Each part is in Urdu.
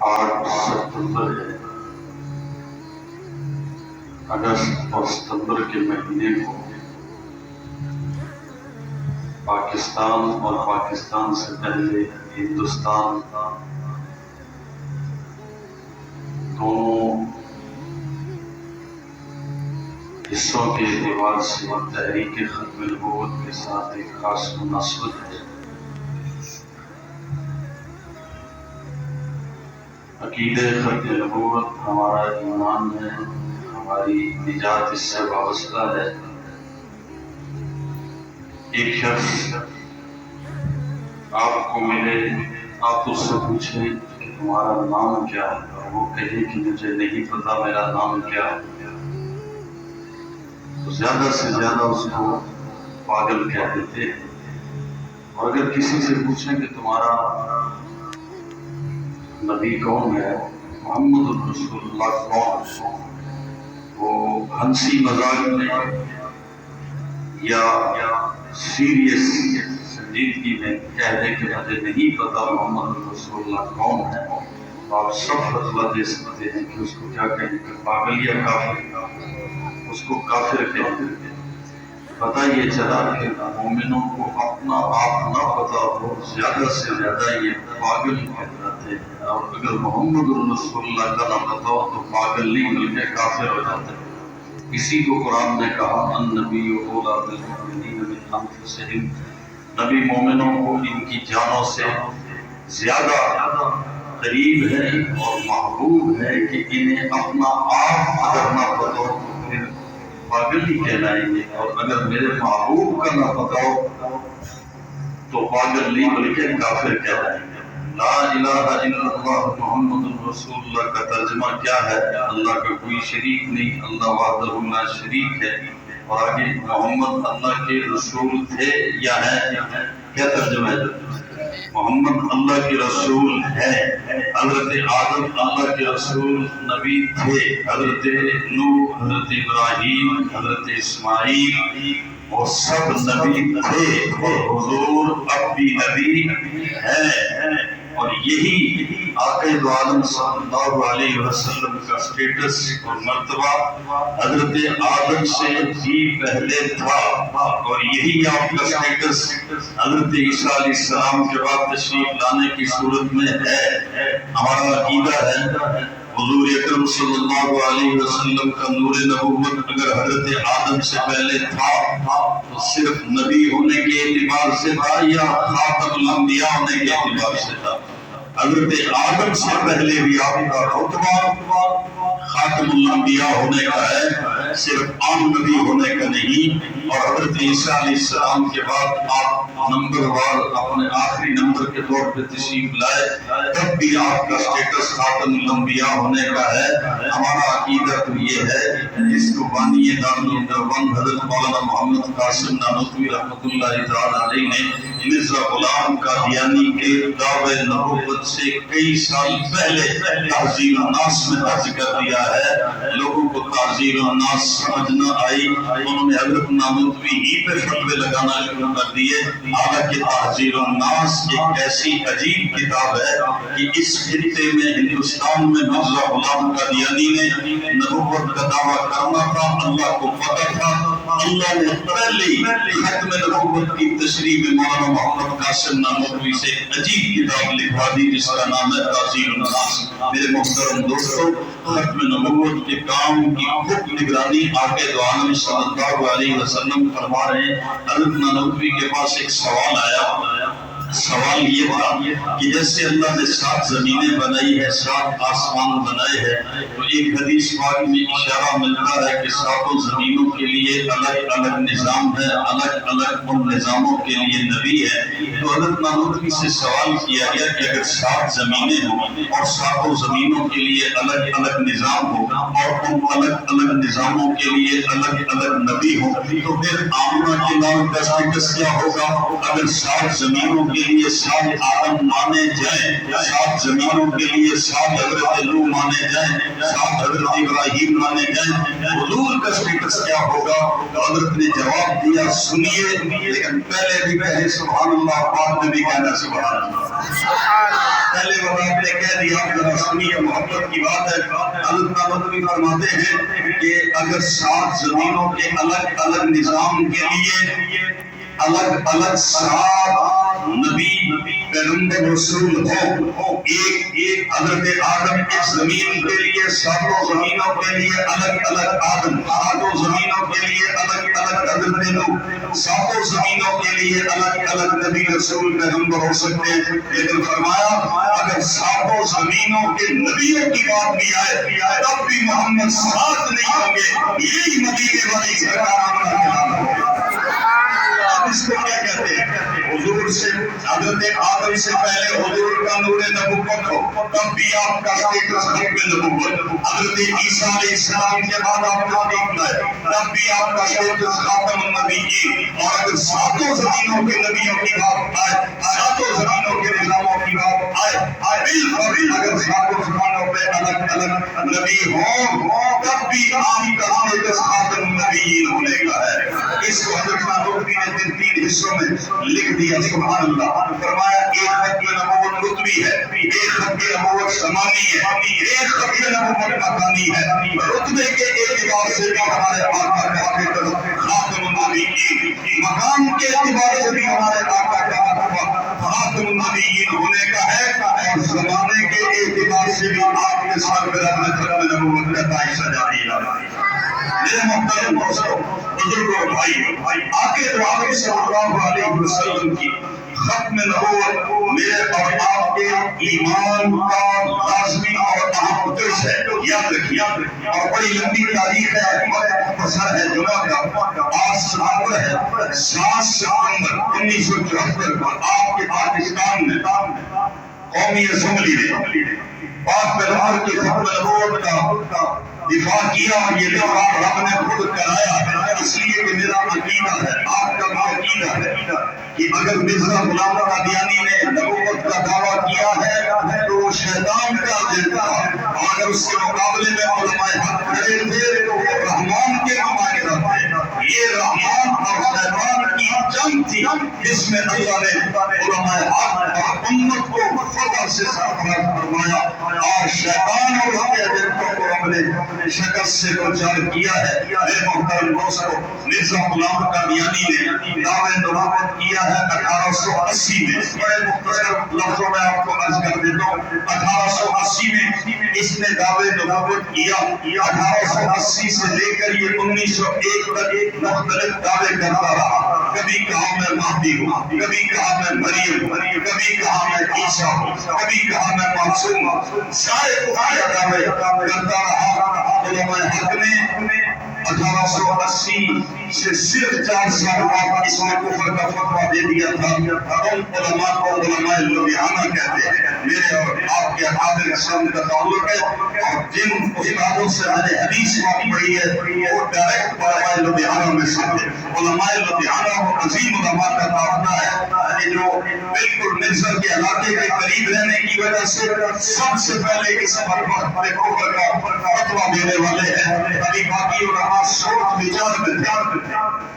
8 ستمبر ہے۔ اگست اور ستمبر کے مہینے کو پاکستان اور پاکستان سے پہلے ہندوستان دونوں حصوں کے اعتبار سے تحریک ختم نبوت کے ساتھ ایک خاص مناسبت ہے۔ عقیدہ ختم نبوت ہمارا ایمان ہے، ہماری نجات اس سے وابستہ ہے۔ ایک شخص آپ کو ملے، آپ اس سے پوچھیں کہ تمہارا نام کیا ہے، اور وہ کہے کہ مجھے نہیں پتا میرا نام کیا ہے، تو زیادہ سے زیادہ اس کو پاگل کہہ دیتے ہیں۔ اور اگر کسی سے پوچھیں کہ تمہارا نبی کون ہے، محمد رسول اللہ کون ہے، وہ ہنسی مذاق میں یا سیریس سنجیدگی میں کہہ دے کہ مجھے نہیں پتا محمد رسول اللہ کون ہے، تو آپ سب فتویٰ دے سکتے ہیں کہ اس کو کیا کہیں کہ پاگل یا کافر، اس کو کافر کہیں۔ پتہ یہ چلا کہ مومنوں کو اپنا آپ نہ پتا ہو، زیادہ سے زیادہ یہ پاگل کہلاتے ہیں، اور اگر محمد رسول اللہ کا نہ پتا ہو تو پاگل نہیں بلکہ کافر ہو جاتے ہیں۔ اسی کو قرآن نے کہا النبی اولیٰ بالمؤمنین من انفسہم، نبی مومنوں کو ان کی جانوں سے زیادہ قریب ہے اور محبوب ہے کہ انہیں اپنا آپ اگر نہ پتا ہو تو پھر پاگل ہی کہلائیں گے، اور اگر میرے محبوب کا نہ پتا ہو تو پاگل نہیں بلکہ کافر کہلائیں گے۔ لا الہ الا اللہ محمد رسول اللہ کا ترجمہ کیا ہے؟ اللہ کا کوئی شریک نہیں، اللہ وحدہ لا شریک ہے۔ اور آگے محمد اللہ کے رسول تھے یا ہیں، کیا ترجمہ ہے؟ محمد اللہ کے رسول ہے۔ حضرت آدم اللہ کے رسول نبی تھے، حضرت نوح، حضرت ابراہیم، حضرت اسماعیل، وہ سب نبی تھے، اور حضور اب بھی نبی ہے۔ اور یہی آقا دو عالم صلی اللہ علیہ وسلم کا سٹیٹس اور مرتبہ حضرت آدم سے بھی پہلے تھا، اور یہی آپ کا سٹیٹس حضرت عیسیٰ علیہ السلام کے بعد تشریف لانے کی صورت میں ہے۔ ہمارا عقیدہ ہے حضور اکرم صلی اللہ علیہ وسلم کا نور نبوت اگر حضرت آدم سے پہلے تھا تو صرف نبی ہونے کے اعتبار سے تھا یا خاتم الانبیاء ہونے کے اعتبار سے تھا؟ حضرت آدم سے پہلے بھی آپ کا رتبہ خاتم الانبیاء ہونے کا ہے، صرف عام نبی ہونے کا نہیں۔ اور حضرت عیسیٰ علیہ السلام کے بعد آپ نمبر وار اپنے آخری نمبر کے طور پہ تشریف لائے، تب بھی آپ کا سٹیٹس خاتم الانبیاء ہونے کا ہے۔ ہمارا عقیدہ تو یہ ہے جس کو بانی دارالعلوم حضرت مولانا محمد قاسم نانوتوی رحمۃ اللہ تعالی علیہ نے مرزا غلام قادیانی کے دعوے نبوت سے کئی سال پہلے تحذیر الناس میں درج کر دیا ہے۔ لوگوں کو تحذیر الناس سمجھ نہ آئی، انہوں نے حضرت نانوتوی ہی پہ فتوے لگانا شروع کر دیے، حالانکہ تحذیر الناس ایک ایسی عجیب کتاب ہے کہ اس خطے میں ہندوستان میں مرزا غلام قادیانی نے نبوت کا دعویٰ کرنا تھا، اللہ کو پتہ تھا۔ اللہ نے پہلی ختم نبوت کی تشریح میں مولانا محمد قاسم نانوتوی سے عجیب کتاب لکھوا دی جس کا نام ہے تحذیر الناس۔ میرے محترم دوستو، ختم نبوت کے کام کی خود نگرانی آقا دو عالم صلی اللہ علیہ وسلم فرما رہے ہیں۔ حضرت نانوتوی کے پاس ایک سوال آیا، سوال یہ تھا کہ جیسے اللہ نے 7 زمینیں بنائی ہے، 7 آسمان بنائے ہیں، تو ایک حدیث پاک میں اشارہ ملتا ہے کہ 7 زمینوں کے لیے الگ الگ نظام ہے، الگ الگ ان نظاموں کے لیے نبی ہے۔ تو حضرت نانوتوی سے سوال کیا گیا کہ اگر 7 زمینیں ہوں اور 7 زمینوں کے لیے الگ الگ نظام ہو اور ان الگ الگ نظاموں کے لیے الگ الگ نبی ہو، تو پھر آمنہ کے نام کا سٹیٹس کیا ہوگا؟ اگر 7 زمینوں کے کے لیے 7 آدم مانے جائیں، 7 زمینوں کے لیے 7 حضرت نوح مانے جائیں، 7 حضرت ابراہیم مانے جائیں، حضور کا سٹیٹس کیا ہوگا؟ تو حضرت نے جواب دیا سنیے، لیکن پہلے بھی کہے سبحان اللہ، بعد میں بھی کہنا سبحان اللہ۔ پہلے وہ آپ نے کہہ دیا، ذرا سنیے، محبت کی بات ہے۔ حضرت نبوی فرماتے ہیں کہ اگر 7 زمینوں کے الگ الگ نظام کے لیے الگ الگ 7 نبی پیغمبر رسول ہو، ایک حضرت آدم اس زمین کے لیے 7 زمینوں کے لیے الگ الگ آدم، 7 زمینوں کے لیے الگ الگ حضرت نوح، 7 زمینوں کے لیے الگ الگ نبی رسول پیغمبر ہو سکتے ہیں، لیکن فرمایا اگر 7 زمینوں کے نبیوں کی بات بھی آئے تب بھی محمد 7 نہیں ہوں گے، یہی مدینے والی سرکار اس کو کیا کہتے ہیں؟ حضور سے حضرت آدم سے پہلے حضور کا نور نبوت ہو، تب بھی آپ کا سٹیٹس ختم نبوت، حضرت عیسیٰ علیہ السلام کے بعد آپ کا دیکھنا ہے تب بھی آپ کا سٹیٹس خاتم النبیین۔ اور اگر 7 زمینوں کے نبیوں کی بات آئے، 7 زمینوں کے نظاموں کی بات آئے، بالفعل اگر 7 زمانوں پہ الگ الگ نبی ہوں تب بھی آپ کا سٹیٹس خاتم النبیین ہونے کا ہے۔ اس کو حضرت نبوی نے 3 حصوں میں لکھ دیا، سبحان اللہ۔ فرمایا ایک ختم نبوت رتبی ہے، ایک ختم نبوت زمانی ہے، ایک ختم نبوت مکانی ہے۔ رتبے کے اعتبار سے بھی ہمارے آقا کا خاتم النبیین، مقام کے اعتبار سے بھی ہمارے آقا کا خاتم النبیین ہونے کا ہے، اور زمانے کے اعتبار سے بھی آپ کے ساتھ میرا ختم نبوت کا دائشہ جاری ہے۔ میرے محترم دوستو، بزرگوں، بھائی، آقا دعا صلی اللہ علیہ وسلم کی ختم نبوت میرے اور آپ کے ایمان کا لازمی اور اہم درس ہے، یاد رکھیے۔ اور بڑی لمبی تاریخ ہے، مختصر ہے، جمعہ کا آج ستمبر ہے، 7 ستمبر 1974 کو آپ کے پاکستان میں قومی اسمبلی نے پاک پیغمبر کی ختم نبوت کا دفاع کیا، اور یہ دفاع رب نے خود کرایا، اس لیے کہ میرا عقیدہ ہے، آپ کا بھی عقیدہ ہے کہ اگر مرزا غلام قادیانی نے نبوت کا دعویٰ کیا ہے تو وہ شیطان کا دیتا ہے، اور اگر اس کے مقابلے میں علماء حق کھڑے تھے تو وہ رحمان کے نمائندہ تھے۔ یہ رحمان اور شیطان کی جنگ تھی جس میں اللہ نے علماء حق اور امت کو فتح سے سرفراز فرمایا، اور شیطان اور اس کے ایجنٹوں کو اپنے شکست سے دوچار کیا ہے۔ میرے محترم دوستو، مرزا غلام قادیانی نے دعویٰ نبوت کیا ہے 1880 میں، بڑے مختصر لفظوں میں آپ کو عرض کر دیتا ہوں۔ 1880 میں اس نے دعویٰ نبوت کیا، 1880 سے لے کر یہ 1901 تک مختلف دعوے کرتا رہا۔ کبھی کہا میں مہدی ہوں، کبھی کہا میں مریم ہوں، کبھی کہا میں عیسیٰ ہوں، کبھی کہا میں معصوم ہوں، سارے کفر دعوے کرتا رہا۔ علماء حق نے 1880 سے صرف 4 سال بعد اس نے کفر کا فتویٰ دے دیا تھا۔ ان علماء کو علماء لدھیانہ کہتے ہیں، میرے اور آپ کے حاضر اسلام کا تعلق ہے، اور جن استادوں سے میں نے حدیث پڑھی ہے وہ ڈائریکٹ علماء لدھیانہ میں سے تھے۔ علماء لدھیانہ وہ عظیم علماء کا تعلق ہے جو بالکل مصر کے علاقے کے قریب رہنے کی وجہ سے سب سے پہلے اس پر کفر کا فتویٰ دینے والے ہیں۔ ابھی باقی علماء سوچ وچار میں تھے،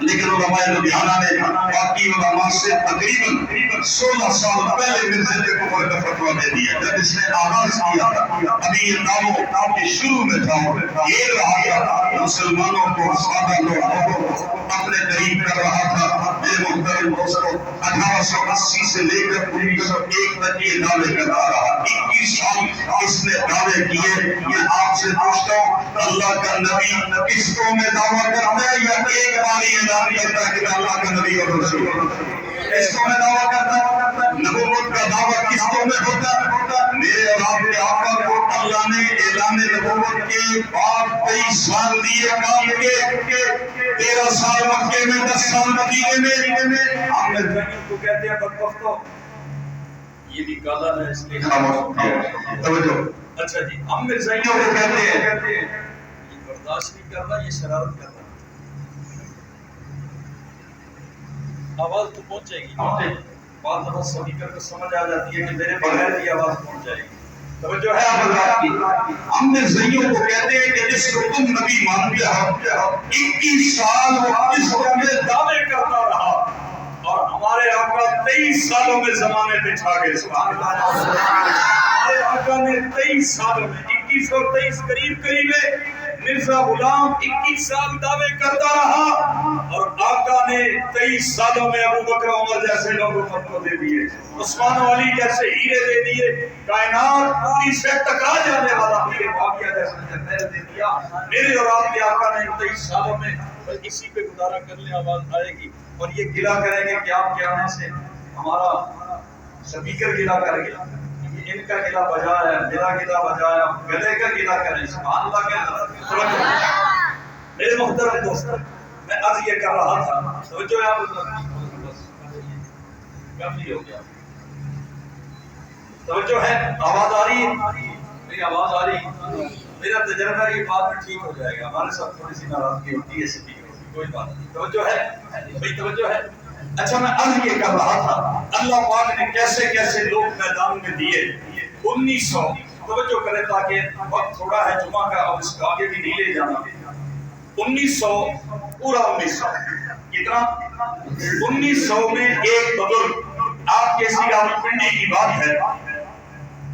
لیکن علماء لدھیانہ نے باقی علماء سے تقریباً 16 سال پہلے مرزا نے کفر کا فتویٰ دے دیا۔ جب اس نے آغاز کیا تھا، ابھی یہ کام کے شروع میں تھا، یہ رہا تھا مسلمانوں کو سادہ لوگوں کو اپنے قریب کر رہا تھا۔ میرے محترم دوستو، 1880 سے لے کر 1901 تک یہ دعوے کرتا رہا، 21 سال اس نے دعوے کیے۔ میں آپ سے پوچھتا ہوں، اللہ کا نبی قسطوں میں دعویٰ کرتا ہے یا ایک بار ہی اعلان کرتا ہے کہ اللہ کا نبی اور رسول؟ قسطوں میں دعویٰ کرتا ہے، نبوت کا دعویٰ قسطوں میں ہوتا ہے۔ میرے اور آپ کے آقا کو اللہ نے اعلان نبوت کے بعد 23 سال دیے کام کے، 13 سال مکے میں، 10 سال مدینے میں۔ آپ نے کو کہتے ہیں بدبختو، یہ بھی کالا ہے اس لیے توجہ۔ اچھا جی، ہم مرزائیوں کو کہتے ہیں یہ برداشت نہیں کر رہا، یہ شرارت کر رہا۔ آواز تو پہنچے گی، بعض دفعہ سپیکر کو سمجھ آ جاتی ہے کہ میرے بغیر کی آواز پہنچ جائے گی. توجہ ہے حضرات کی. ہم نے زیوں کو کہتے ہیں کہ جس کو تم نبی مانتے ہو 21 سال وہ اس میں دعوے کرتا رہا اور ہمارے آقا 23 سالوں میں زمانے بچھا گئے. سبحان اللہ. ہمارے آقا نے 23 سالوں میں 21 اور 23 قریب ہے. مرزا غلام 21 سال دعوے کرتا رہا اور آقا نے 23 سالوں میں ابو بکر عمر جیسے لوگوں کو دے دیے, عثمان و علی جیسے ہیرے دے دیے, کائنات پوری سے ٹکرا جانے والا ہیرے باقیہ جیسے جنت دے دیا. میرے اور آپ کے آقا نے 23 سالوں میں اسی پہ گزارا کر لیا. آواز آئے گی اور یہ گلا کریں گے کہ آپ کے آنے سے ہمارا سپیکر گلا کر گیا, ان کا گلا بجا ہے, میرا گلا بجایا, گلے کا گلا کریں. سبحان اللہ کے. میرے محترم دوست, میں عرض یہ کر رہا تھا, سوچو آپ کافی ہو گیا. توجہ ہے, آواز آ رہی ہے, میری آواز آ رہی ہے. میرا تجربہ یہ بات میں ٹھیک ہو جائے گا. ہمارے ساتھ تھوڑی سی ناراضگی ہوتی ہے سپیکر کی, کوئی بات نہیں. توجہ ہے بھائی, توجہ ہے. اچھا, میں عرض یہ کر رہا تھا اللہ پاک نے کیسے کیسے لوگ میدان میں دیے. 1900 توجہ کرے تاکہ وقت تھوڑا ہے جمعہ کا, اب اس کا آگے بھی نہیں لے جانا. 1900 پورا 1900 کتنا 1900 میں ایک بزرگ, آپ کے سی راولپنڈی کی بات ہے,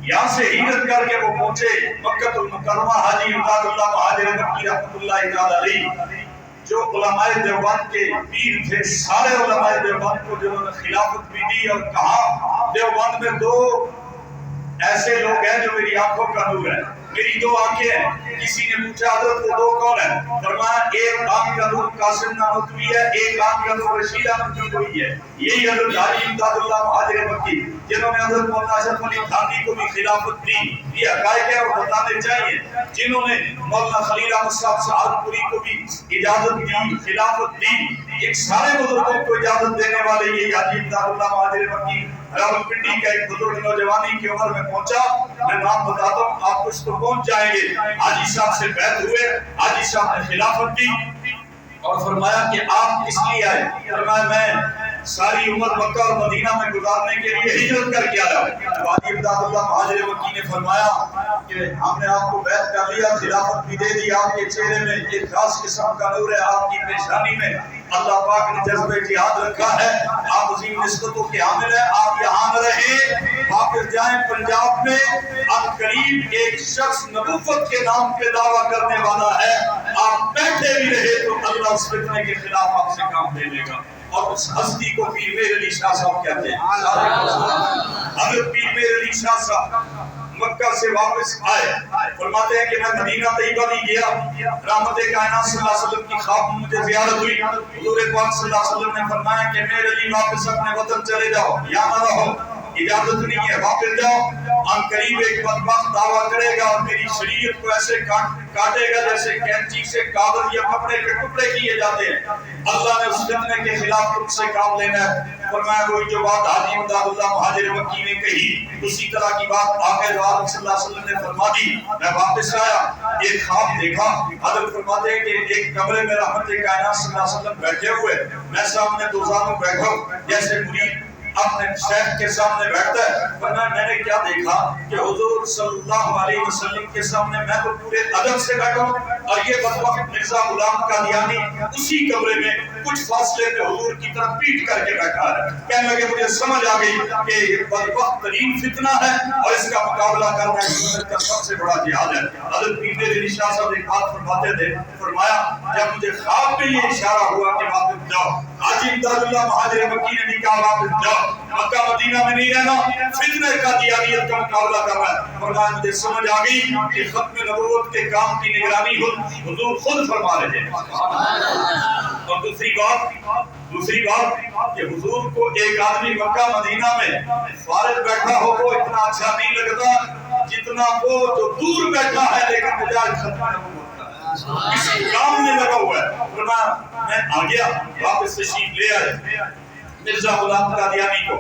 یہاں سے ہجرت کر کے وہ پہنچے مکہ المکرمہ. حاجی امداد اللہ مہاجر مکی رحمۃ اللہ تعالی علیہ, جو علماء دیوبند کے پیر تھے, سارے علماء دیوبند کو جنہوں نے خلافت بھی دی اور کہا دیوبند میں 2 ایسے لوگ ہیں جو میری آنکھوں کا نور ہے, میری 2 آنکھیں ہیں. کسی نے پوچھا حضرت وہ 2 کون ہیں؟ فرمایا ایک آنکھ کا نور قاسم نانوتوی ہے, ایک آنکھ کا نور رشید نانوتوی ہے. یہی حضرت حاجی امداد اللہ مہاجر مکی جنہوں نے حضرت مولانا اشرف علی تھانوی کو بھی خلافت دی. یہ حقائق ہے اور بتانے چاہیے. جنہوں نے مولانا خلیل احمد صاحب سہارنپوری کو بھی اجازت دی, خلافت دی, ایک سارے بزرگوں کو اجازت دینے والے یہی حاجی امداد اللہ مہاجر مکی راولپنڈی کا ایک بزرگ نوجوانی کی عمر میں پہنچا. میں نام بتاتا ہوں, آپ اس کو پہنچ جائیں گے. حاجی صاحب سے بیعت ہوئے, حاجی صاحب نے خلافت دی اور فرمایا کہ آپ کس لیے آئے؟ فرمایا میں ساری عمر مکہ اور مدینہ میں گزارنے کے لیے ہجرت کر کے آیا. حاجی امداد اللہ مہاجر مکی نے فرمایا کہ ہم نے آپ کو بیعت کر لیا, خلافت بھی دے دی. آپ کے چہرے میں ایک خاص قسم کا نور ہے, آپ کی پیشانی میں اللہ پاک نے جذبہ جہاد رکھا ہے, آپ عظیم نسبتوں کے حامل ہیں. آپ یہاں نہ رہیں, واپس جائیں پنجاب میں. اب قریب ایک شخص نبوت کے نام پہ دعویٰ کرنے والا ہے, آپ بیٹھے بھی رہے تو اللہ اس فتنے کے خلاف آپ سے کام لے لے گا. اور اس ہستی کو پیر میر علی شاہ صاحب کہتے ہیں. حضرت پیر میر علی شاہ صاحب مکہ سے واپس آئے, فرماتے ہیں کہ میں مدینہ طیبہ بھی گیا. رحمت کائنات صلی اللہ علیہ وسلم کی خواب میں مجھے زیارت ہوئی. حضور پاک صلی اللہ علیہ وسلم نے فرمایا کہ میرے علی واپس اپنے وطن چلے جاؤ, یہاں نہ رہو, اجازت نہیں ہے, واپس جاؤ. ان قریب ایک بدبخت دعویٰ کرے گا اور میری شریعت کو ایسے کاٹے گا جیسے کینچی سے کاغذ یا کپڑے کے ٹکڑے کیے جاتے ہیں. اللہ نے اس فتنے کے خلاف تم سے کام لینا ہے. فرمایا وہی جو بات حاجی امداد اللہ مہاجر مکی نے کہی, اسی طرح کی بات آقا صلی اللہ علیہ وسلم نے فرما دی. میں واپس آیا, ایک خواب دیکھا. حضرت فرماتے ہیں کہ ایک کمرے میں رحمت کائنات صلی اللہ علیہ وسلم بیٹھے ہوئے, میں سامنے دوزانوں بیٹھا ہوں جیسے مرید اپنے شیخ کے سامنے بیٹھتا ہے. ورنہ میں نے کیا دیکھا کہ حضور صلی اللہ علیہ وسلم کے سامنے میں تو پورے ادب سے بیٹھا ہوں اور یہ بدبخت مرزا غلام قادیانی اسی کمرے میں کچھ فاصلے پہ حضور کی طرف پیٹ کر کے بیٹھا ہے. کہنے لگے مجھے سمجھ آ گئی کہ یہ بدبخت ترین فتنہ ہے اور اس کا مقابلہ کرنا اس کا سب سے بڑا جہاد ہے. حضرت پیر میر علی شاہ صاحب ایک بات فرماتے تھے, فرمایا جب مجھے خواب میں یہ اشارہ ہوا کہ واپس جاؤ, حاجی امداد اللہ مہاجر مکی نے بھی کہا واپس جاؤ, مکہ مدینہ میں نہیں رہنا, فتنہ قادیانیت کا مقابلہ کرنا ہے. فرمایا مجھے سمجھ آ گئی کہ ختم نبوت کے کام کی نگرانی حضور خود فرما رہے ہیں. اور دوسری بات کہ حضور کو ایک آدمی مکہ مدینہ میں فارغ بیٹھا ہو وہ اتنا اچھا نہیں لگتا جتنا وہ جو دور بیٹھا ہے لیکن مجاز ختم نبوت کا کسی کام میں لگا ہوا ہے. فرمایا میں آ گیا, واپس تشریف لے آئے. مرزا غلام قادیانی کو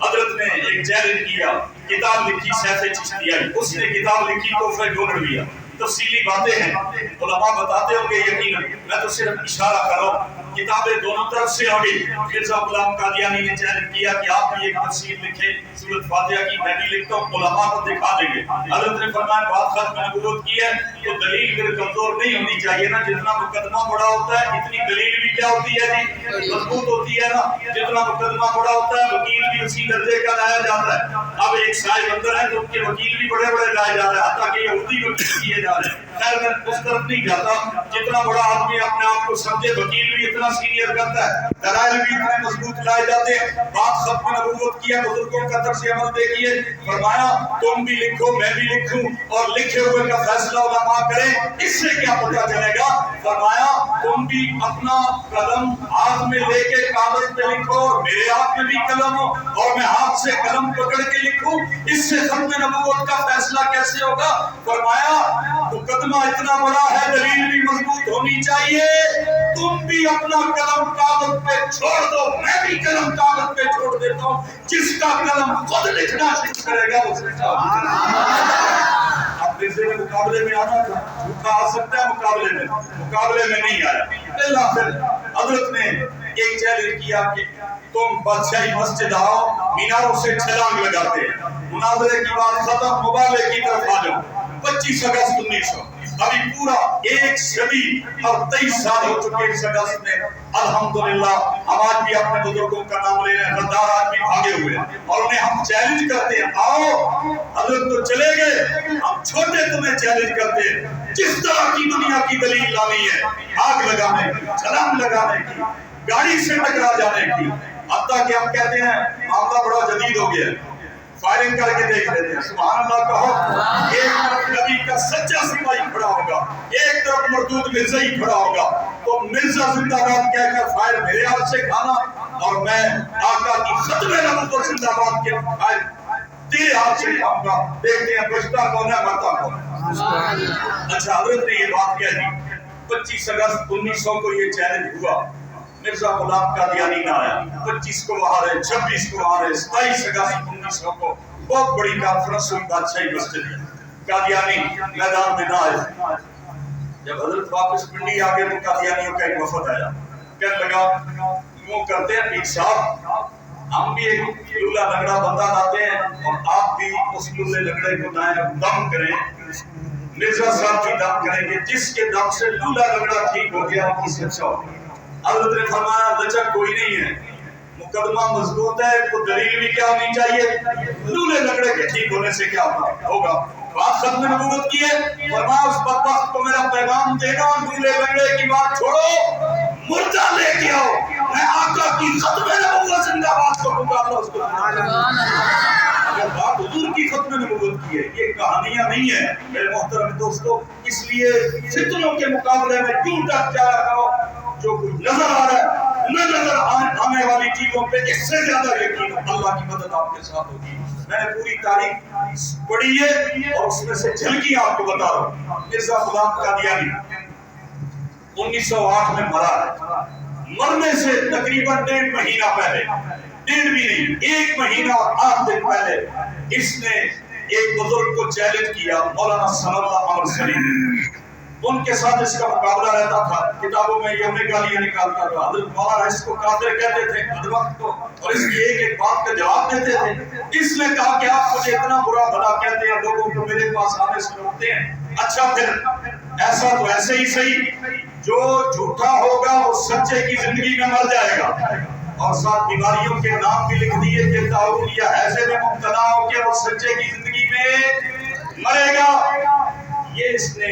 حضرت نے ایک چیلنج کیا, کتاب لکھی سیف چشتیائی, اس نے کتاب لکھی تحفہ ڈھونڈویہ. تفصیلی باتیں ہیں، علماء بتاتے ہوں گے یقیناً، میں تو صرف اشارہ کر رہا ہوں۔ کتابیں دونوں طرف سے ہوگی۔ مرزا غلام قادیانی نے چیلنج کیا کہ آپ بھی ایک تفسیر لکھیں سورۃ فاتحہ کی، میں بھی لکھتا ہوں، علماء کو دکھا دیں گے۔ حضرت نے فرمایا بات ختم نبوت کی ہے تو دلیل پھر کمزور نہیں ہونی چاہیے نا، جتنا مقدمہ بڑا ہوتا ہے اتنی دلیل بھی کیا ہوتی ہے جی، مضبوط ہوتی ہے نا، جتنا مقدمہ بڑا ہوتا ہے وکیل بھی اسی درجے کا لایا جاتا ہے۔ اب ایک صاحب اندر ہے تو ان کے وکیل بھی بڑے بڑے لائے جا رہے ہیں، حتیٰ کہ یہودی وکیل کیے جا رہے ہیں۔ خیر میں اس طرف نہیں جاتا، جتنا بڑا آدمی اپنے آپ کو سمجھے وکیل بھی اتنا سینئر کرتا ہے، دلائل بھی اتنے مضبوط لائے جاتے ہیں۔ بات ختم نبوت کی ہے، بزرگوں کا طرز عمل دیکھیے، فرمایا تم بھی لکھو میں بھی لکھوں اور لکھے ہوئے کا فیصلہ علماء کریں، اس سے کیا پتہ چلے گا؟ فرمایا تم بھی اپنا قلم ہاتھ میں لے کے کاغذ پہ لکھو اور میرے ہاتھ میں بھی قلم ہو اور میں ہاتھ سے قلم پکڑ کے لکھوں، اس سے ختم نبوت کا فیصلہ کیسے ہوگا؟ فرمایا مقدمہ اتنا بڑا ہے، دلیل بھی مضبوط ہونی چاہیے، تم بھی اپنا قلم کاغذ پہ چھوڑ دو، میں بھی قلم کاغذ پہ چھوڑ دیتا ہوں، جس کا قلم خود لکھنا شروع کرے گا وہ سچا اب مرزے نے مقابلے میں آنا تھا، جھوٹا آ سکتا ہے مقابلے میں نہیں آیا۔ اللہ پھر حضرت نے ایک چیلنج کیا کہ تم بادشاہی مسجد آؤ، میناروں سے چھلانگ لگاتے ہیں، مناظرے کی بات ختم، مبالغے کی طرف آ جاؤ۔ 25 اگست 1900 ابھی پورا 1 صدی اور 23 سال ہو چکے اس اگست میں، الحمدللہ ہم آج بھی اپنے بزرگوں کا نام لے رہے ہیں، غدار آج بھی بھاگے ہوئے ہیں اور انہیں ہم چیلنج کرتے ہیں، آؤ حضرت تو چلے گئے، ہم چھوٹے تمہیں چیلنج کرتے ہیں، جس طرح کی دنیا کی دلیل لانی ہے، آگ لگانے کی، چھلانگ لگانے کی، گاڑی سے ٹکرا جانے کی، حتیٰ کہ ہم کہتے ہیں معاملہ بڑا جدید ہو گیا ہے، فائرنگ کر کے دیکھ لیتے ہیں، سبحان اللہ کہو، ایک طرف نبی کا سچا سپاہی کھڑا ہوگا، ایک طرف مردود مرزا ہی کھڑا ہوگا، تو مرزا زندہ باد کہہ کر فائر میرے ہاتھ سے کھانا اور میں آقا کی ختم نبوت زندہ باد کے فائر تیرے ہاتھ سے کھاؤں گا، دیکھتے ہیں بچتا کون ہے مرتا کون ہے۔ اچھا حضرت نے یہ بات کہہ دی، 25 اگست 1900 کو یہ چیلنج ہوا، مرزا غلام قادیانی نہ آیا، 25 کو وہاں رہے، 26 کو وہاں رہے، 27 اگست 1900 کو بہت بڑی کانفرنس ہوئی بادشاہی مسجد میں، قادیانی میدان میں نہ آئے۔ جب حضرت واپس پنڈی آگے تو قادیانیوں کا ایک وفد آیا، کہنے لگا وہ کرتے ہیں پیر صاحب، ہم بھی ایک لولا لنگڑا بندہ لاتے ہیں اور آپ بھی اس لولے لنگڑے کو دم کریں، مرزا صاحب بھی دم کریں گے، جس کے دم سے لولا لنگڑا ٹھیک ہو گیا وہ سے اچھا ہو گیا۔ حضرت نے فرمایا لچک کوئی نہیں ہے، مقدمہ مضبوط ہے، تو دلیل بھی کیا ہونی چاہیے، لولے لنگڑے کے ٹھیک ہونے سے کیا ہوگا؟ بات ختم نبوت کی ہے، فرمایا اس بدبخت کو میرا پیغام دینا، لولے لنگڑے کی بات چھوڑو، مردہ لے کے آؤ، میں آقا کی ختم نبوت زندہ باد کو پکارتا ہوں اس کو۔ اگر بات حضور کی ختم نبوت کی ہے، یہ کہانیاں نہیں ہیں میرے محترم دوستو، اس لیے فتنوں کے مقابلے میں کیوں ڈٹ جایا کرو، جو کچھ نظر آ رہا ہے، نہ نظر آنے والی چیزوں پہ اس سے زیادہ یقین اللہ کی مدد آپ کے ساتھ ہوگی۔ میں نے پوری تاریخ پڑھی ہے اور اس میں سے جھلکی آپ کو بتا رہا ہوں۔ مرزا غلام قادیانی 1908 میں مرا ہے، مرنے سے تقریباً 1.5 مہینہ پہلے، 1.5 بھی نہیں، 1 مہینہ اور 8 دن پہلے اس نے ایک بزرگ کو چیلنج کیا، مولانا ثناء اللہ عمر سلیم، ان کے ساتھ اس کا مقابلہ رہتا تھا، کتابوں میں یہ ہمیں گالیاں نکالتا تھا، حضرت مولانا اس کو کافر کہتے تھے ادوقت کو، اور اس کی ایک ایک بات کا جواب دیتے تھے۔ اس نے کہا کہ آپ مجھے اتنا برا بھلا کہتے ہیں، لوگوں کو میرے پاس آنے سے روکتے ہیں، اچھا پھر ایسا تو ایسے ہی صحیح، جو جھوٹا ہوگا وہ سچے کی زندگی میں مر جائے گا، اور ساتھ بیماریوں کے نام بھی لکھ دیے کہ تعاون یا حیضے میں مبتلا ہو کے وہ سچے کی زندگی میں مرے گا۔ یہ اس نے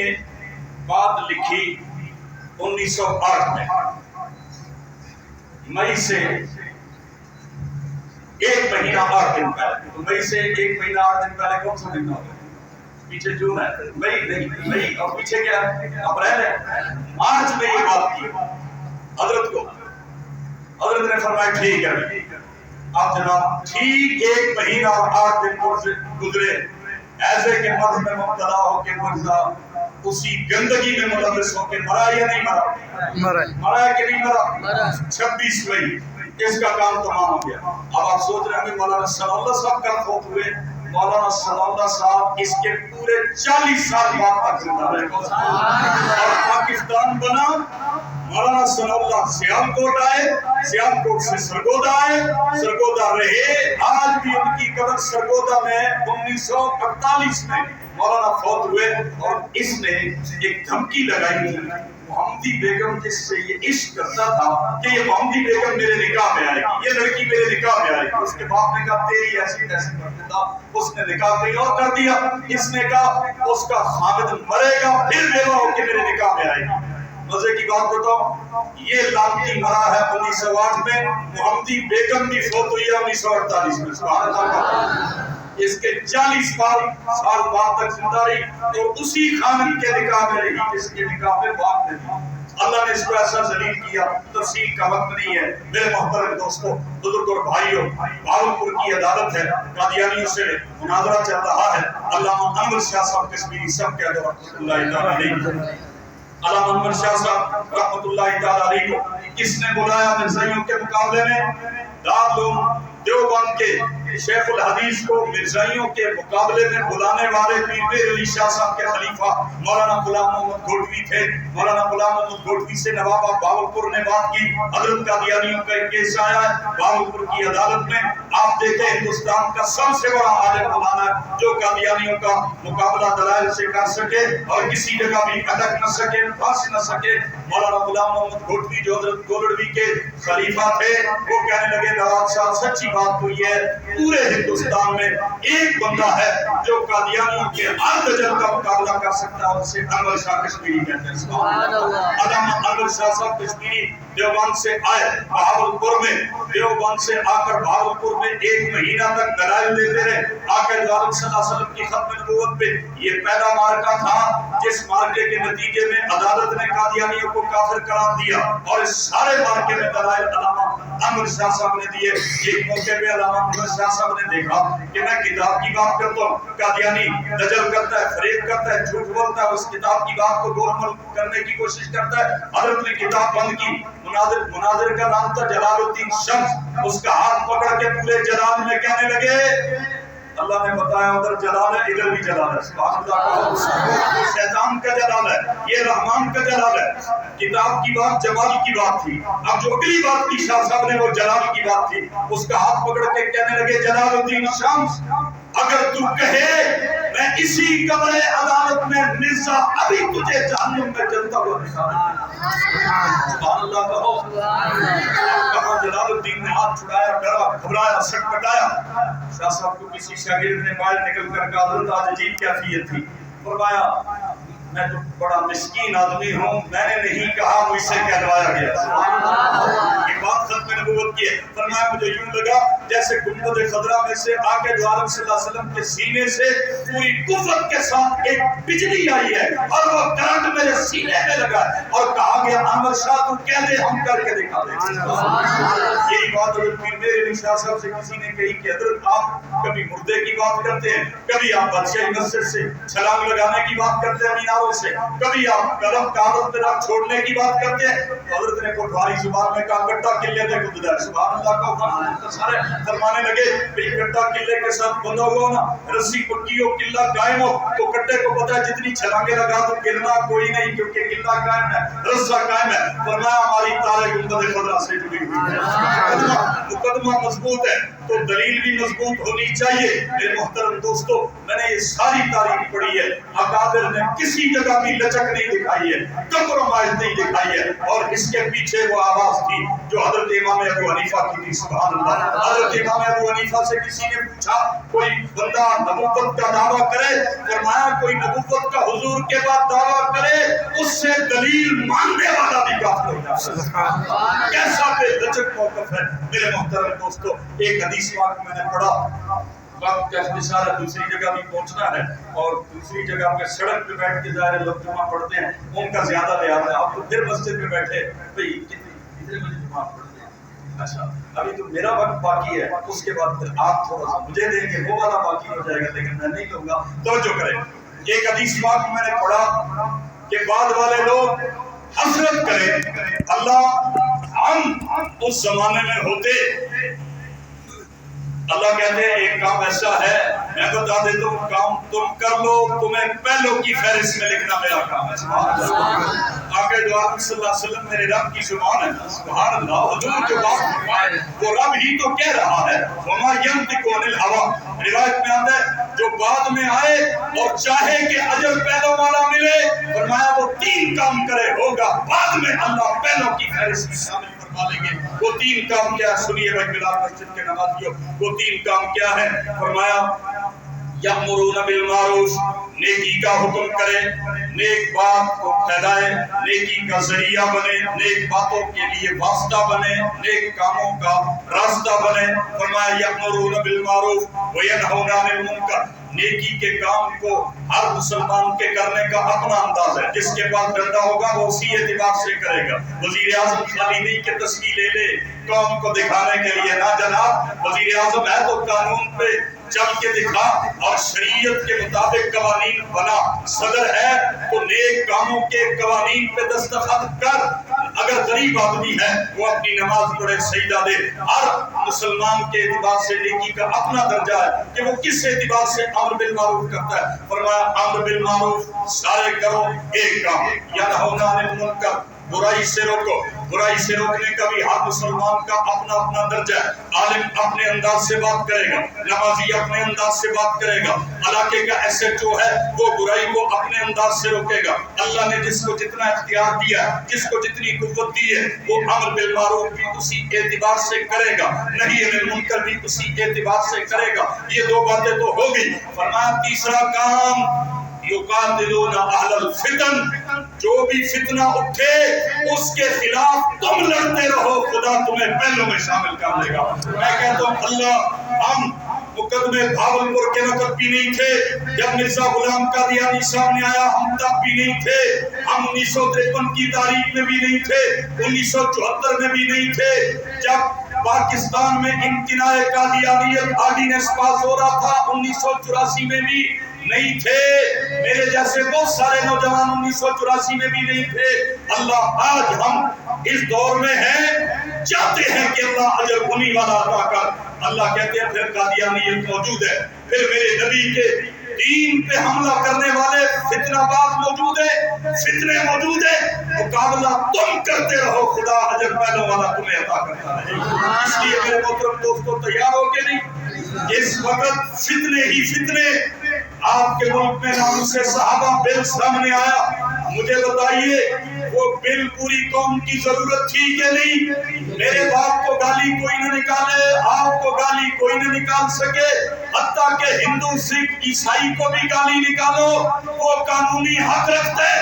بات لکھی 1908 میں، مئی سے 1 مہینہ 8 دن پہلے، تو مئی سے 1 مہینہ 8 دن پہلے کون سا مہینہ ہوگا؟ پیچھے جون ہے، مئی نہیں، مئی اور پیچھے کیا ہے؟ اپریل ہے۔ مارچ میں یہ بات کی حضرت کو، حضرت نے فرمایا ٹھیک ہے اب جناب، ٹھیک 1 مہینہ اور 8 دن گزرے، ایسے کہ مرض میں مبتلا ہو کے مرزا اسی گندگی میں ملوث ہو کے مرا یا نہیں مرا؟ مرا ہے کہ نہیں مرا؟ 26 مئی اس کا کام تمام ہو گیا۔ اب آپ سوچ رہے ہیں مولانا ثناء اللہ صاحب کب فوت ہوئے؟ مولانا ثناء اللہ صاحب اس کے پورے 40 سال بعد تک زندہ رہے اور پاکستان بنا. مولانا ثناء اللہ سیالکوٹ آئے, سیالکوٹ سے سرگودا آئے, سرگودا رہے. آج بھی ان کی قبر سرگودا میں 1948 میں مولانا فوت ہوئے. اور اس نے ایک دھمکی لگائی تھی محمدی بیگم جس سے یہ عشق کرتا تھا کہ یہ محمدی بیگم میرے نکاح میں آئے گی, یہ لڑکی میرے نکاح میں آئے گی. اس کے باپ نے کہا تیری ایسی تیسی کر دیتا. اس نے نکاح کہیں اور کر دیا. اس نے کہا اس کا خامد مرے گا پھر بیوہ ہو کے میرے نکاح میں آئے گی. مزے کی بات بتاؤ, یہ لانتی مرا ہے 1908 میں, محمدی بیگم بھی فوت ہوئی ہے 1948 میں. سبحان اللہ. اس کے 40 سال بعد تک زندہ رہی اور اسی خانم کے نکاح میں رہی جس کے نکاح میں باپ نے دی. اللہ نے اس کو ایسا ذلیل کیا, تفصیل کا وقت نہیں ہے. میرے محترم دوستو, بزرگ اور بھائیوں, بھاولپور کی عدالت ہے, قادیانیوں سے مناظرہ چل رہا ہے. علامہ انور شاہ صاحب کشمیری سب کے رحمۃ اللہ تعالی علیہ, علامہ انور شاہ صاحب رحمۃ اللہ تعالی علیہ کو کس نے بلایا مرزائیوں کے مقابلے میں؟ دارالعلوم دیوبند کے شیخ الحدیث کو مرزائیوں کے مقابلے میں بلانے والے پیر میر علی شاہ صاحب کے خلیفہ مولانا غلام محمد گھوٹوی تھے. مولانا غلام محمد گھوٹوی سے نواب بہاولپور نے بات کی. حضرت قادیانیوں کا ایک کیس آیا ہے بہاولپور کی عدالت میں. آپ دیکھیں ہندوستان کا سب سے بڑا عالم مولانا ہے جو قادیانیوں کا مقابلہ دلائل سے کر سکے اور کسی جگہ بھی اٹک نہ سکے, پھنس نہ سکے. مولانا غلام محمد گھوٹوی جو حضرت گولڑوی کے خلیفہ تھے وہ کہنے لگے نواب صاحب سچی بات تو یہ ہے پورے ہندوستان میں ایک بندہ ہے جو قادیانیوں کے ہر درجن کا مقابلہ کر سکتا ہے, اسے انور شاہ کشمیری کہتے ہیں. علامہ انور شاہ صاحب کشمیری دیوبند سے آئے بہاولپور میں, دیوبند سے آ کر بہاولپور میں 1 مہینہ تک دلائل دیتے رہے. آقا دو عالم صلی اللہ علیہ وسلم کی ختم نبوت پہ یہ پہلا مارکہ تھا جس مارکے کے نتیجے میں عدالت نے قادیانیوں کو کافر قرار دیا اور اس سارے مارکے میں دلائل علامہ انور شاہ صاحب نے دیے. ایک موقع پہ علامہ انور شاہ صاحب نے دیکھا کہ میں کتاب کی بات کرتا ہوں, قادیانی دجل کرتا ہے, فریب کرتا ہے, جھوٹ بولتا ہے, اس کتاب کی بات کو گول مول کرنے کی کوشش کرتا ہے. حضرت نے کتاب بند کی. مناظر کا نام تھا جلال الدین شمس. اس کا ہاتھ پکڑ کے پورے جلال میں کہنے لگے اللہ نے بتایا ادھر جلال ہے ادھر بھی جلال ہے. سبحان اللہ. شیطان کا جلال ہے, یہ رحمان کا جلال ہے. کتاب کی بات جمال کی بات تھی, اب جو اگلی بات کی شاہ صاحب نے وہ جلال کی بات تھی. اس کا ہاتھ پکڑ کے کہنے لگے جلال الدین شمس اگر تو کہے میں اسی قبر عدالت میں مرزا ابھی تجھے جہنم میں جلتا ہوا دکھاؤں. سبحان اللہ کہو. کہاں جلال الدین نے ہاتھ چھڑایا, ڈرا, گھبرایا, سٹپٹایا. شاہ صاحب کو کسی شاگرد نے باہر نکل کر کہا حضرت آج عجیب کیفیت تھی. فرمایا میں تو بڑا مسکین آدمی ہوں, میں نے نہیں کہا مجھ سے کہلوایا گیا. یہ بات ختم نبوت کی ہے. فرمایا مجھے یوں لگا جیسے گنبد خضرا میں سے آقا دو عالم صلی اللہ علیہ وسلم کے سینے سے پوری قوت کے ساتھ ایک بجلی آئی ہے اور وہ کرنٹ میرے سینے میں لگا ہے اور کہا گیا انور شاہ تو کہہ دے ہم کر کے دکھا دیں. یہی بات حضرت پیر میر علی شاہ صاحب سے کسی نے کہی کہ حضرت آپ کبھی مردے کی بات کرتے ہیں, کبھی آپ بادشاہی مسجد سے چھلانگ لگانے کی بات کرتے ہیں میناروں سے, کبھی آپ قلم کاغذ پہ رکھ چھوڑنے کی بات کرتے ہیں. حضرت نے کوٹواری زبان میں کہا کٹا قلعے تھے خود ہے. سبحان اللہ کا. سارے فرمانے لگے بھئی کٹا قلعے کے ساتھ بندھا ہوا نا, رسی پکی ہو قلعہ قائم ہو تو کٹے کو پتہ ہے جتنی چھلانگیں لگا تو گرنا کوئی نہیں کیونکہ قلعہ قائم ہے, رسہ قائم ہے. فرمایا ہماری تارے گنبد خضرا سے جڑی ہوئی ہے. مقدمہ مضبوط ہے تو دلیل بھی مضبوط ہونی چاہیے. میرے محترم دوستو میں نے یہ ساری تاریخ پڑھی ہے, اکابر نے کسی جگہ بھی لچک نہیں دکھائی ہے, کمپرومائز نہیں دکھائی ہے. اور اس کے پیچھے وہ آواز تھی جو حضرت امام ابو حنیفہ کی تھی. سبحان اللہ. حضرت امام ابو حنیفہ سے کسی نے پوچھا کوئی بندہ نبوت کا دعویٰ کرے, فرمایا کوئی نبوت کا حضور کے بعد دعویٰ کرے اس سے دلیل ماننے والا بھی کافر ہو جاتا ہے. کیسا بے لچک موقف ہے میرے محترم دوستو. ایک حدیث پاک میں نے پڑھا, وقت کا اختصار ہے, دوسری جگہ بھی پہنچنا ہے اور دوسری جگہ پہ سڑک پہ بیٹھ کے ظاہر لوگ جمعہ پڑھتے ہیں, ان کا زیادہ لحاظ ہے. آپ تو پھر مسجد میں بیٹھے بھئی کتنے بجے جمعہ پڑھتے ہیں, اچھا ابھی تو میرا وقت باقی ہے, اس کے بعد پھر آپ تھوڑا سا مجھے دیں گے وہ والا باقی ہو جائے گا, لیکن میں نہیں لوں گا. توجہ کریں, ایک حدیث پاک میں نے پڑھا کہ بعد والے لوگ حسرت کریں اللہ ہم اس زمانے میں ہوتے اللہ کہتے ہیں ایک کام ایسا ہے میں بتا دیتا ہوں، کام تم کر لو، تمہیں پہلوں کی فہرست میں لکھنا میرا کام ہے۔ سبحان اللہ۔ آگے جو آپ صلی اللہ علیہ وسلم میرے رب کی زبان ہے، سبحان اللہ، حضور جو بات فرمائے وہ رب ہی تو کہہ رہا ہے، وما ينطق عن الهوى۔ روایت میں آتا ہے جو بعد میں آئے اور چاہے کہ اجر پہلوں والا ملے، فرمایا وہ 3 کام کرے ہوگا، بعد میں اللہ پہلوں کی فہرست میں شامل فرما لیں گے۔ وہ 3 کام کیا ہے؟ سنیے بھائی بلال مسجد کے نمازیوں، وہ 3 کام کیا ہے؟ فرمایا یأمرون بالمعروف، نیکی کا حکم کرے، نیک بات کو پھیلائے، نیکی کا ذریعہ بنے، نیک باتوں کے لیے واسطہ بنے، نیک کاموں کا راستہ بنے۔ فرمایا یأمرون بالمعروف وینہون عن المنکر، نیکی کے کام کو ہر مسلمان کے کرنے کا اپنا انداز ہے، جس کے پاس ڈنڈا ہوگا وہ اسی اعتبار سے کرے گا۔ وزیر اعظم خالی نہیں کہ تصویر لے لے قوم کو دکھانے کے لیے، نہ جناب، وزیر اعظم ہے تو قانون پہ چل کے دکھا اور شریعت کے مطابق قوانین بنا، صدر ہے تو نیک کاموں کے قوانین پہ دستخط کر۔ اگر غریب آدمی ہے وہ اپنی نماز پڑھے، سجدہ دے۔ ہر مسلمان کے اعتبار سے نیکی کا اپنا درجہ ہے کہ وہ کس اعتبار سے امر بالمعروف کرتا ہے۔ فرمایا امر بالمعروف سارے کرو، ایک کام ینہون عن المنکر، برائی سے روکو۔ برائی سے روکنے کا بھی ہر مسلمان کا اپنا اپنا درجہ ہے۔ عالم اپنے انداز سے بات کرے گا، نمازی اپنے انداز سے بات کرے گا، علاقے کا ایس ایچ او ہے وہ برائی کو اپنے انداز سے روکے گا۔ اللہ نے جس کو جتنا اختیار دیا ہے، جس کو جتنی قوت دی ہے، وہ امر بالمعروف بھی اسی اعتبار سے کرے گا، نہی عن المنکر بھی اسی اعتبار سے کرے گا۔ یہ 2 باتیں تو ہو گئی۔ فرمایا تیسرا کام یقاتلون اہل الفتن، جو بھی فتنہ اٹھے اس کے خلاف تم لڑتے رہو، خدا تمہیں پہلوں میں شامل کر لے گا۔ میں کہتا ہوں اللہ، ہم مقدمے بھاولپور کے وقت بھی نہیں تھے، جب مرزا غلام قادیانی سامنے آیا ہم تب بھی نہیں تھے، ہم 1953 کی تاریخ میں بھی نہیں تھے، 1974 میں بھی نہیں تھے، جب پاکستان میں امتناع قادیانیت آرڈیننس پاس ہو رہا تھا 1984 میں بھی نہیں تھے، میرے جیسے بہت سارے نوجوان 1984 میں بھی نہیں تھے۔ اللہ آج ہم اس دور میں ہیں، چاہتے ہیں کہ اللہ اجر انہی والا عطا کر۔ اللہ کہتے ہیں پھر قادیانیت موجود ہے، پھر میرے نبی کے دین پہ حملہ کرنے والے فتنہ باز موجود ہے، فتنے موجود ہے، مقابلہ تم کرتے رہو، خدا اجر پہلوں والا تمہیں عطا کرتا رہے۔ اس لیے میرے محترم دوستو تیار ہو کے نہیں، اس وقت فتنے ہی فتنے آپ کے ملک میں نام سے صحابہ بل سامنے آیا، مجھے بتائیے وہ بل پوری قوم کی ضرورت تھی کہ نہیں؟ میرے باپ کو گالی کوئی نہ نکالے، آپ کو گالی کوئی نہ نکال سکے، حتیٰ کہ ہندو سکھ عیسائی کو بھی گالی نکالو وہ قانونی حق رکھتے ہیں۔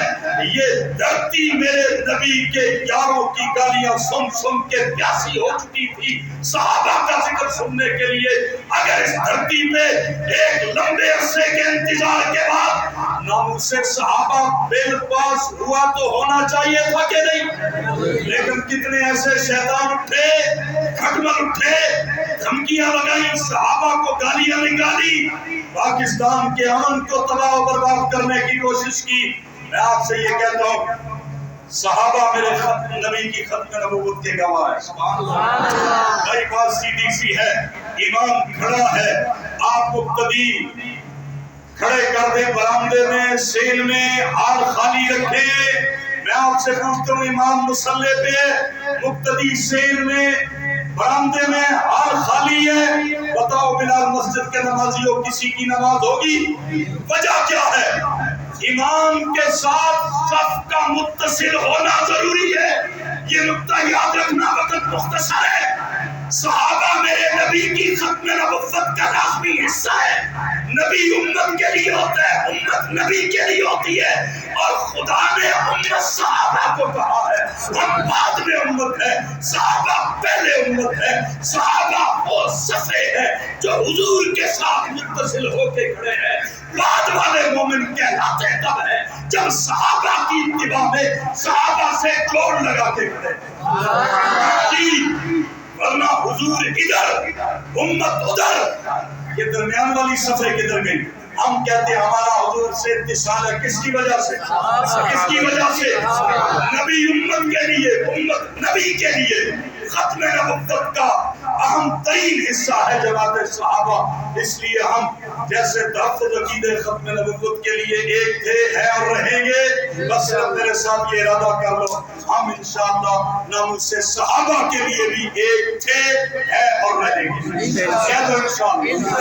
یہ دھرتی میرے نبی کے یاروں کی گالیاں سن سن کے پیاسی ہو چکی تھی صحابہ کا ذکر سننے کے لیے۔ اگر اس دھرتی پہ ایک لمبے عرصے کے انتظار کے بعد ناموس صحابہ بل پاس ہوا تو ہونا چاہیے تھا کہ نہیں؟ لیکن کتنے ایسے شیطان اٹھے، کھٹمل اٹھے، دھمکیاں لگائیں، صحابہ کو گالیاں نکالی، پاکستان کے امن کو تباہ و برباد کرنے کی کوشش کی۔ میں آپ سے یہ کہتا ہوں صحابہ میرے نبی کی ختم نبوت کے گواہ ہیں۔ سبحان اللہ۔ بھائی بات سیدھی سی ہے، امام کھڑا ہے، آپ مقتدی کھڑے کر دیں برآمدے میں، سیل میں، ہال خالی رکھیں۔ میں آپ سے پوچھتا ہوں امام مصلی پہ، مقتدی سیل میں، برآمدے میں، ہال خالی ہے، بتاؤ بلال مسجد کے نمازیوں کسی کی نماز ہوگی؟ وجہ کیا ہے؟ امام کے ساتھ صف کا متصل ہونا ضروری ہے۔ یہ نقطہ یاد رکھنا، وقت مختصر ہے۔ صحابہ میرے نبی کی ختم نبوت کا لازمی حصہ ہے۔ نبی امت کے لیے ہوتا ہے، امت نبی کے لیے ہوتی ہے، اور خدا نے امت صحابہ کو کہا ہے، ہم بعد میں امت ہے، صحابہ پہلے امت ہے۔ صحابہ وہ صفے ہیں جو حضور کے ساتھ متصل ہو کے کھڑے ہیں۔ بعد والے مومن کہلاتے تب ہیں جب صحابہ کی اتباع میں صحابہ سے جوڑ لگا کے کھڑے ہیں، ورنہ حضور ادھر امت ادھر، یہ درمیان والی صفحے کدھر گئی؟ ہم کہتے ہیں ہمارا حضور سے اتصال ہے، کس کی وجہ سے؟ کس کی وجہ سے؟ نبی امت کے لیے، امت نبی کے لیے ختم نبوت کا اہم ترین حصہ ہے جماعت صحابہ. اس لیے ہم جیسے تحفظ عقیدہ ختم نبوت کے لیے ایک تھے، ہے اور رہیں گے. بس میرے ساتھ یہ ارادہ کر لو ہم انشاءاللہ ناموس صحابہ کے لیے بھی ایک تھے، ہے اور رہیں گے. انشاءاللہ.